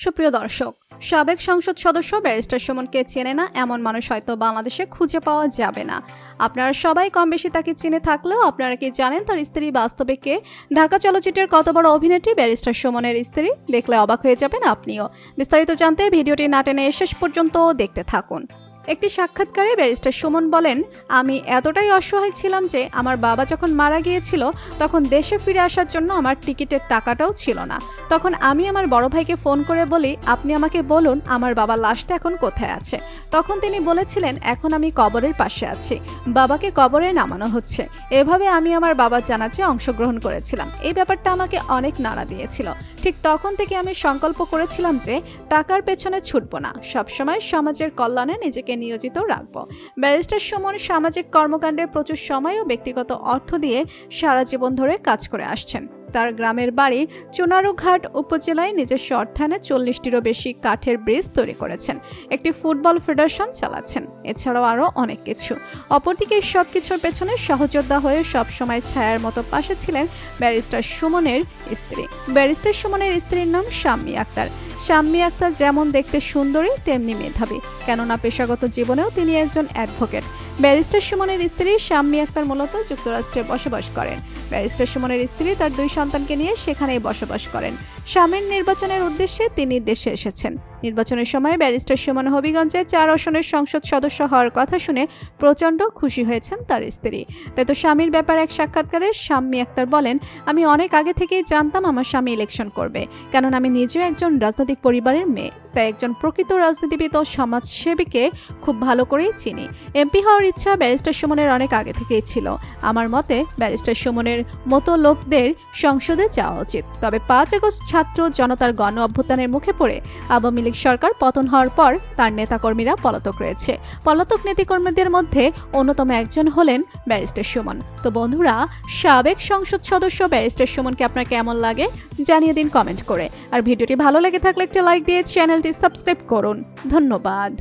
সুপ্রিয় দর্শক, সাবেক সংসদ সদস্য ব্যারিস্টার সুমনকে চেনে না এমন মানুষ হয়তো বাংলাদেশে খুঁজে পাওয়া যাবে না। আপনারা সবাই কম বেশি তাকে চিনে থাকলেও আপনারা কি জানেন তার স্ত্রী বাস্তবে কে? ঢাকা চলচ্চিত্রের কত বড় অভিনেত্রী ব্যারিস্টার সুমনের স্ত্রী? দেখলে অবাক হয়ে যাবেন আপনিও। বিস্তারিত জানতে ভিডিওটি না টেনে শেষ পর্যন্ত দেখতে থাকুন। একটি সাক্ষাৎকারে ব্যারিস্টার সুমন বলেন, আমি এতটাই অসহায় ছিলাম যে আমার বাবা যখন মারা গিয়েছিল তখন দেশে ফিরে আসার জন্য আমার টিকিটের টাকাটাও ছিল না। তখন আমি আমার বড় ভাইকে ফোন করে বলি, আপনি আমাকে বলুন আমার বাবার লাশটা এখন কোথায় আছে। তখন তিনি বলেছিলেন, এখন আমি কবরের পাশে আছি, বাবাকে কবরে নামানো হচ্ছে। এভাবে আমি আমার বাবার জানাজায় অংশগ্রহণ করেছিলাম। এই ব্যাপারটা আমাকে অনেক নাড়া দিয়েছিল। ঠিক তখন থেকে আমি সংকল্প করেছিলাম যে টাকার পেছনে ছুটব না, সবসময় সমাজের কল্যাণে নিজেকে নিয়োজিত রাখব। ব্যারিস্টার সুমন সামাজিক কর্মকাণ্ডে প্রচুর সময় ও ব্যক্তিগত অর্থ দিয়ে সারা জীবন ধরে কাজ করে আসছেন। তার গ্রামের বাড়ি চুনারুঘাট উপজেলায় নিজস্ব অর্থায়নে 40টিরও বেশি কাঠের ব্রিজ তৈরি করেছেন, একটি ফুটবল ফেডারেশন চালাচ্ছেন, এছাড়াও আরও অনেক কিছু। অপরদিকে সবকিছুর পেছনে সহযোদ্ধা হয়ে সবসময় ছায়ার মতো পাশে ছিলেন ব্যারিস্টার সুমনের স্ত্রী। ব্যারিস্টার সুমনের স্ত্রীর নাম শাম্মী আক্তার। শাম্মী আক্তার যেমন দেখতে সুন্দরী তেমনি মেধাবী, কেননা পেশাগত জীবনেও তিনি একজন অ্যাডভোকেট। ব্যারিস্টার সুমনের স্ত্রী শাম্মী আক্তার মূলত যুক্তরাষ্ট্রে বসবাস করেন। ব্যারিস্টার সুমনের স্ত্রী তার 2 সন্তানকে নিয়ে সেখানেই বসবাস করেন। স্বামীর নির্বাচনের উদ্দেশ্যে তিনি দেশে এসেছেন। নির্বাচনের সময় ব্যারিস্টার সুমন হবিগঞ্জে 4 আসনের সংসদ সদস্য হওয়ার কথা শুনে প্রচণ্ড খুশি হয়েছেন তার স্ত্রী। তাই তো স্বামীর ব্যাপারে এক সাক্ষাৎকারে শাম্মী আক্তার বলেন, আমি অনেক আগে থেকেই জানতাম আমার স্বামী ইলেকশন করবে, কারণ আমি নিজেও একজন রাজনৈতিক পরিবারের মেয়ে। তাই একজন প্রকৃত রাজনীতিবিদ ও সমাজসেবীকে খুব ভালো করেই চিনি। এমপি হওয়ার ইচ্ছা ব্যারিস্টার সুমনের অনেক আগে থেকেই ছিল। আমার মতে ব্যারিস্টার সুমনের মতো লোকদের সংসদে যাওয়া উচিত। তবে 5 আগস্ট ছাত্র জনতার গণ অভ্যুত্থানের মুখে পড়ে আওয়ামী লীগ সরকার পতন হওয়ার পর তার নেতাকর্মীরা পলাতক রয়েছে। পলাতক নেতাকর্মীদের মধ্যে অন্যতম একজন হলেন ব্যারিস্টার সুমন। তো বন্ধুরা, সাবেক সংসদ সদস্য ব্যারিস্টার সুমনকে আপনার কেমন লাগে জানিয়ে দিন কমেন্ট করে। আর ভিডিওটি ভালো লেগে থাকলে একটা লাইক দিয়ে চ্যানেলটি সাবস্ক্রাইব করুন। ধন্যবাদ।